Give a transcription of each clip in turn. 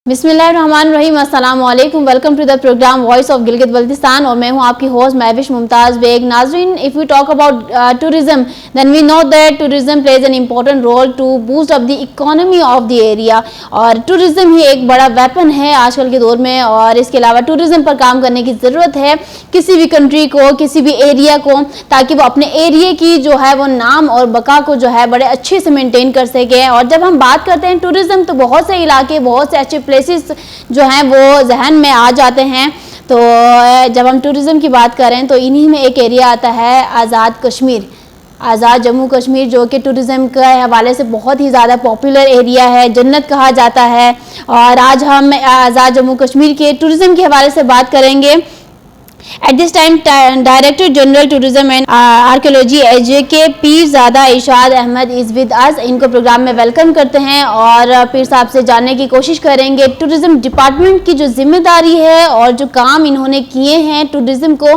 बिस्मिल्लाहिर्रहमानिर्रहीम, अस्सलाम वालेकुम। Welcome to the program voice of Gilgit Baltistan और मैं हूं आपकी होस्ट महविश मुमताज़ बेग। नाज़रीन, if we talk about tourism then we know that tourism plays an important role to boost up the economy of the area. और tourism ही एक बड़ा वेपन है आजकल के दौर में। और इसके अलावा टूरिज्म पर काम करने की ज़रूरत है किसी भी कंट्री को, किसी भी एरिया को, ताकि वो अपने एरिया की जो है वो नाम और बका को जो है बड़े अच्छे से मेनटेन कर सके। और जब हम बात करते हैं टूरिज्म, तो बहुत से इलाके, बहुत से अच्छे प्लेसेस जो हैं वो जहन में आ जाते हैं। तो जब हम टूरिज्म की बात करें तो इन्हीं में एक एरिया आता है आज़ाद कश्मीर, आज़ाद जम्मू कश्मीर, जो कि टूरिज्म के हवाले से बहुत ही ज़्यादा पॉपुलर एरिया है, जन्नत कहा जाता है। और आज हम आज़ाद जम्मू कश्मीर के टूरिज्म के हवाले से बात करेंगे। At this time, Director General Tourism and Archaeology AJK Pirzada Irshad Ahmed is with us. इनको प्रोग्राम में वेलकम करते हैं और पीर साहब से जानने की कोशिश करेंगे टूरिज्म डिपार्टमेंट की जो जिम्मेदारी है और जो काम इन्होंने किए हैं टूरिज्म को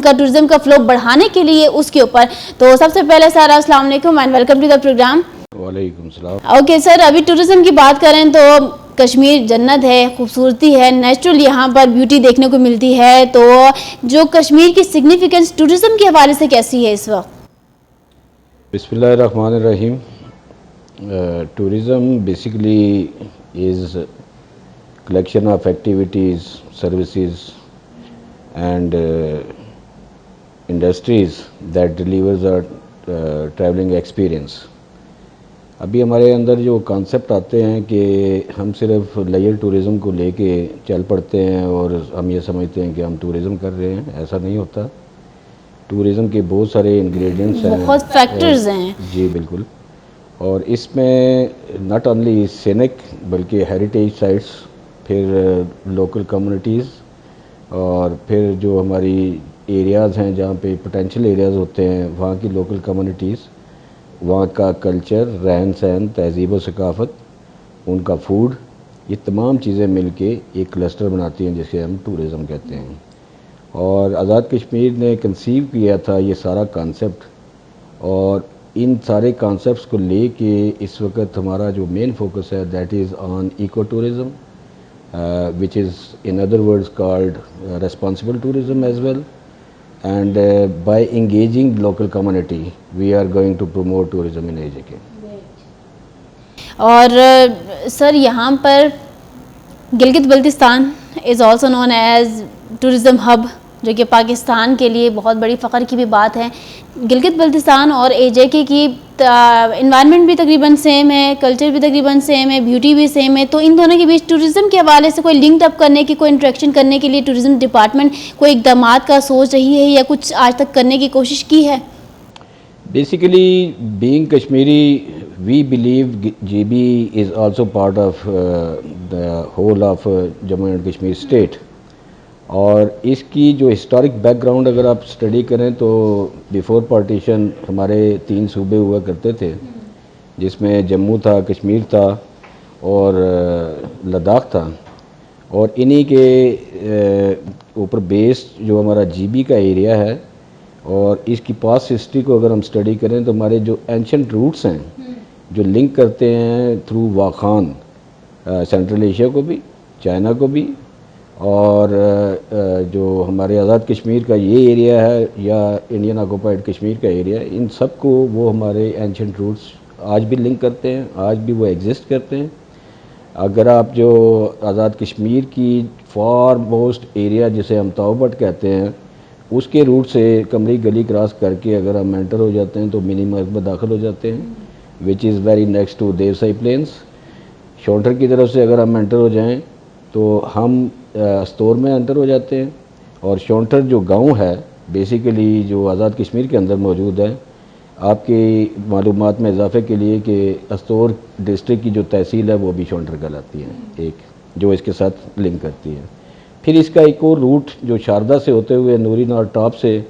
टूरिज्म का फ्लो बढ़ाने के लिए, उसके ऊपर। तो सबसे पहले सर, अस्सलाम वालेकुम and welcome to the program. वालेकुम सलाम। ओके सर, अभी टूरिज्म की बात करें तो कश्मीर जन्नत है, खूबसूरती है, नेचुरल यहाँ पर ब्यूटी देखने को मिलती है। तो जो कश्मीर की सिग्निफिकेंस टूरिज्म के हवाले से कैसी है इस वक्त? बिस्मिल्लाहिर्रहमानिर्रहीम। Tourism basically is collection of activities, services and industries that delivers a traveling experience. अभी हमारे अंदर जो कॉन्सेप्ट आते हैं कि हम सिर्फ लेजर टूरिज़म को लेके चल पड़ते हैं और हम ये समझते हैं कि हम टूरिज़म कर रहे हैं, ऐसा नहीं होता। टूरिज़म के बहुत सारे इंग्रेडिएंट्स हैं, बहुत फैक्टर्स हैं। जी बिल्कुल। और इसमें नॉट ओनली सीनिक बल्कि हेरिटेज साइट्स, फिर लोकल कम्युनिटीज़, और फिर जो हमारी एरियाज़ हैं जहाँ पे पोटेंशियल एरियाज़ होते हैं, वहाँ की लोकल कम्युनिटीज़, वहाँ का कल्चर, रहन सहन, तहज़ीब व सकाफ़त, उनका फूड, ये तमाम चीज़ें मिलके एक क्लस्टर बनाती हैं जिसे हम टूरिज़म कहते हैं। और आज़ाद कश्मीर ने कंसीव किया था ये सारा कॉन्सेप्ट, और इन सारे कॉन्सेप्ट्स को लेके इस वक्त हमारा जो मेन फोकस है that is on eco tourism, which is in other words called responsible tourism as well. And by engaging local community we are going to promote tourism in AJK. और sir, यहाँ पर Gilgit Baltistan is also known as tourism hub, जो कि पाकिस्तान के लिए बहुत बड़ी फ़ख्र की भी बात है। गिलगित बल्तिस्तान और AJK की इन्वायरमेंट भी तकरीबन सेम है, कल्चर भी तकरीबन सेम है, ब्यूटी भी सेम है। तो इन दोनों के बीच टूरिज़म के हवाले से कोई लिंक अप करने की, कोई इंटरेक्शन करने के लिए टूरिज़म डिपार्टमेंट कोई इक़दामात का सोच रही है या कुछ आज तक करने की कोशिश की है? Basically being Kashmiri we believe GB is also part of the whole of Jammu and Kashmir state. और इसकी जो हिस्टोरिक बैकग्राउंड अगर आप स्टडी करें तो बिफोर पार्टीशन हमारे 3 सूबे हुआ करते थे, जिसमें जम्मू था, कश्मीर था और लद्दाख था। और इन्हीं के ऊपर बेस्ड जो हमारा GB का एरिया है, और इसकी पास्ट हिस्ट्री को अगर हम स्टडी करें तो हमारे जो एंशंट रूट्स हैं जो लिंक करते हैं थ्रू वाखान सेंट्रल एशिया को भी, चाइना को भी, और जो हमारे आज़ाद कश्मीर का ये एरिया है या इंडियन ऑक्युपाइड कश्मीर का एरिया, इन सब को वो हमारे एंशंट रूट्स आज भी लिंक करते हैं, आज भी वो एग्जिस्ट करते हैं। अगर आप जो आज़ाद कश्मीर की फार मोस्ट एरिया जिसे हम ताओबट कहते हैं, उसके रूट से कमरी गली क्रॉस करके अगर हम एंटर हो जाते हैं तो मिनी मर्ग में दाखिल हो जाते हैं, which is very next to Deosai plains. Shounter की तरफ से अगर हम एंटर हो जाएं तो हम अस्तोर में एंटर हो जाते हैं। और शौंटर जो गांव है बेसिकली जो आज़ाद कश्मीर के अंदर मौजूद है, आपकी मालूमात में इजाफे के लिए कि अस्तोर डिस्ट्रिक्ट की जो तहसील है वो भी शौंटर कहलाती है, एक जो इसके साथ लिंक करती है। फिर इसका एक और रूट जो शारदा से होते हुए नूरी नार टॉप से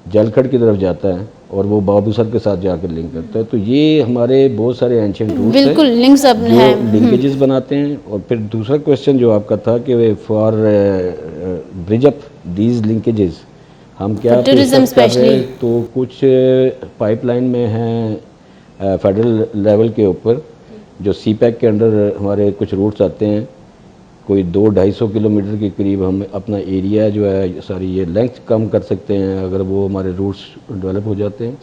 जलखड़ की तरफ जाता है और वो बाबूसर के साथ जाकर लिंक करता है। तो ये हमारे बहुत सारे एंशिएंट रूट्स हैं, बिल्कुल लिंक्स अब हैं, लिंकेजेस बनाते हैं। और फिर दूसरा क्वेश्चन जो आपका था कि for bridge up these linkages हम क्या टूरिज्म स्पेशली, तो कुछ पाइपलाइन में हैं फेडरल लेवल के ऊपर, जो CPEC के अंडर हमारे कुछ रूट्स आते हैं, کوئی 200-250 کلومیٹر کے قریب ہم اپنا ایریا جو ہے ساری یہ لینگتھ کم کر سکتے ہیں اگر وہ ہمارے روٹس ڈیولپ ہو جاتے ہیں.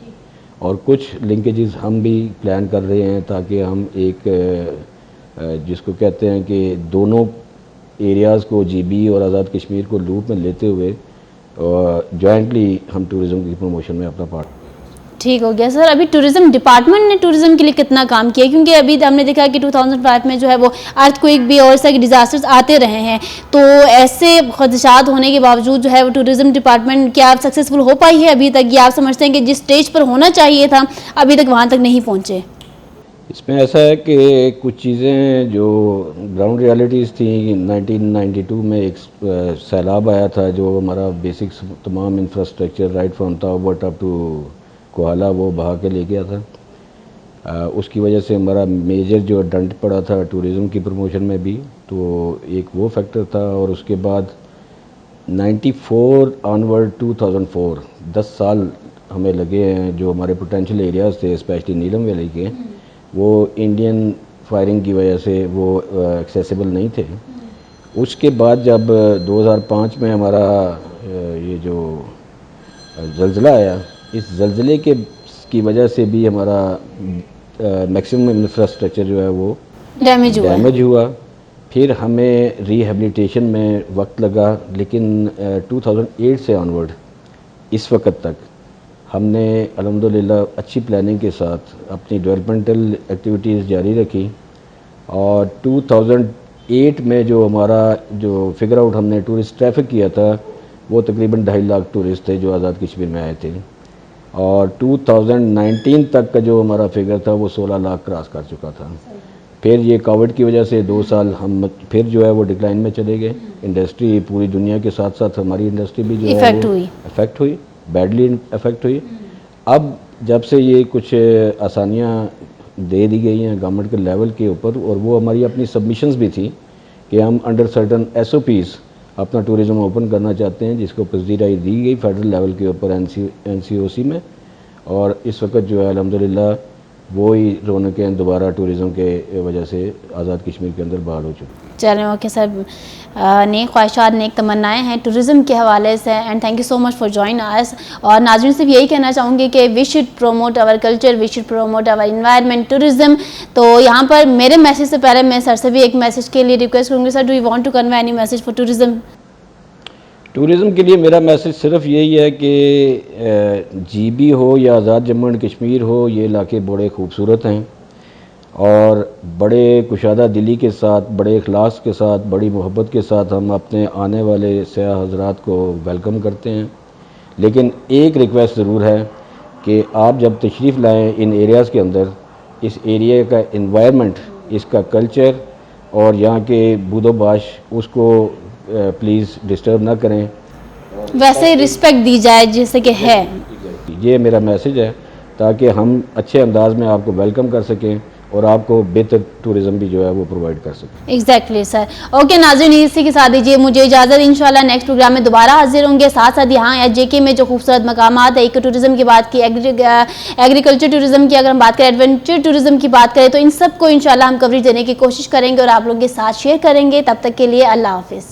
اور کچھ لنکیجز ہم بھی پلان کر رہے ہیں تاکہ ہم ایک جس کو کہتے ہیں کہ دونوں ایریاز کو جی بی اور آزاد کشمیر کو لوپ میں لیتے ہوئے جوائنٹلی ہم ٹورزم کی پروموشن میں اپنا پارٹ. ٹھیک ہو گیا سر. ابھی ٹورزم ڈپارٹمنٹ نے ٹورزم کے لیے کتنا کام کیا؟ کیونکہ ابھی ہم نے دیکھا کہ 2005 میں جو ہے وہ ارتھ کوئک بھی اور اس طرح کے ڈیزاسٹرز آتے رہے ہیں, تو ایسے خدشات ہونے کے باوجود جو ہے وہ ٹورزم ڈپارٹمنٹ کیا سکسیزفل ہو پائی ہے ابھی تک, یا آپ سمجھتے ہیں کہ جس سٹیج پر ہونا چاہیے تھا ابھی تک وہاں تک نہیں پہنچے؟ اس میں ایسا ہے کہ کچھ چیزیں جو گراؤنڈ ریالٹیز تھیں 1992 میں ایک سیلاب آیا تھا جو ہمارا بیسکس تمام انفراسٹرکچر رائٹ فرام تاوٹ اپ ٹو کوہالا وہ بہا کے لے گیا تھا. اس کی وجہ سے ہمارا میجر جو ڈنٹ پڑا تھا ٹورزم کی پروموشن میں بھی, تو ایک وہ فیکٹر تھا. اور اس کے بعد 94 آنورڈ 2004 10 سال ہمیں لگے ہیں. جو ہمارے پوٹینشیل ایریاز تھے اسپیشلی نیلم ویلی کے, وہ انڈین فائرنگ کی وجہ سے وہ ایکسیسیبل نہیں تھے. اس کے بعد جب 2005 میں ہمارا یہ جو زلزلہ آیا, اس زلزلے کی وجہ سے بھی ہمارا میکسیمم انفراسٹرکچر جو ہے وہ ڈیمیج ہوا. پھر ہمیں ریہیبلیٹیشن میں وقت لگا, لیکن 2008 سے آنورڈ اس وقت تک ہم نے الحمدللہ اچھی پلاننگ کے ساتھ اپنی ڈیولپمنٹل ایکٹیویٹیز جاری رکھی. اور 2008 میں جو ہمارا جو فگر آؤٹ ہم نے ٹورسٹ ٹریفک کیا تھا وہ تقریباً 2.5 لاکھ ٹورسٹ تھے جو آزاد کشمیر میں آئے تھے. اور 2019 تک کا جو ہمارا فگر تھا وہ 16 لاکھ کراس کر چکا تھا. پھر یہ کووڈ کی وجہ سے 2 سال ہم پھر جو ہے وہ ڈکلائن میں چلے گئے. انڈسٹری پوری دنیا کے ساتھ ساتھ ہماری انڈسٹری بھی جو ہے افیکٹ ہوئی, بیڈلی افیکٹ ہوئی. اب جب سے یہ کچھ آسانیاں دے دی گئی ہیں گورنمنٹ کے لیول کے اوپر, اور وہ ہماری اپنی سبمیشنز بھی تھیں کہ ہم under certain S O Ps اپنا ٹورزم اوپن کرنا چاہتے ہیں, جس کو پذیرائی دی گئی فیڈرل لیول کے اوپر این سی او سی میں. اور اس وقت جو ہے الحمدللہ وہی رونقیں دوبارہ ٹورزم کے وجہ سے آزاد کشمیر کے اندر بحال ہو چکی. چلیں اوکے سر, نیک خواہشات نیک تمنائیں ہیں ٹورزم کے حوالے سے, and thank you so much for join us. اور ناظرین سے بھی یہی کہنا چاہوں گی کہ we should promote our culture, we should promote our environment, tourism. تو یہاں پر میرے میسیج سے پہلے میں سر سے بھی ایک میسیج کے لیے ریکویسٹ کروں گی. Sir, do you want to convey any message for tourism? Tourism کے لیے میرا میسیج صرف یہی ہے کہ جی بی ہو یا آزاد جموں اینڈ کشمیر ہو, یہ علاقے بڑے خوبصورت ہیں اور بڑے کشادہ دلی کے ساتھ, بڑے اخلاص کے ساتھ, بڑی محبت کے ساتھ ہم اپنے آنے والے سیاح حضرات کو ویلکم کرتے ہیں. لیکن ایک ریکویسٹ ضرور ہے کہ آپ جب تشریف لائیں ان ایریاز کے اندر, اس ایریا کا انوائرمنٹ, اس کا کلچر اور یہاں کے بود و باش, اس کو پلیز ڈسٹرب نہ کریں, ویسے رسپیکٹ دی جائے جیسے کہ ہے. یہ میرا میسیج ہے تاکہ ہم اچھے انداز میں آپ کو ویلکم کر سکیں اور آپ کو بہتر ٹورزم بھی جو ہے وہ پرووائڈ کر سکیں. ایگزیکٹلی سر. اوکے ناظرین, اسی کے ساتھ دیجیے مجھے اجازت. انشاءاللہ نیکسٹ پروگرام میں دوبارہ حاضر ہوں گے. ساتھ ساتھ یہاں جے کے میں جو خوبصورت مقامات ہے, ایک ٹورزم کی بات کی, ایگریکلچر ٹورزم کی اگر ہم بات کریں, ایڈونچر ٹورزم کی بات کریں, تو ان سب کو انشاءاللہ ہم کوریج دینے کی کوشش کریں گے اور آپ لوگوں کے ساتھ شیئر کریں گے. تب تک کے لیے اللہ حافظ.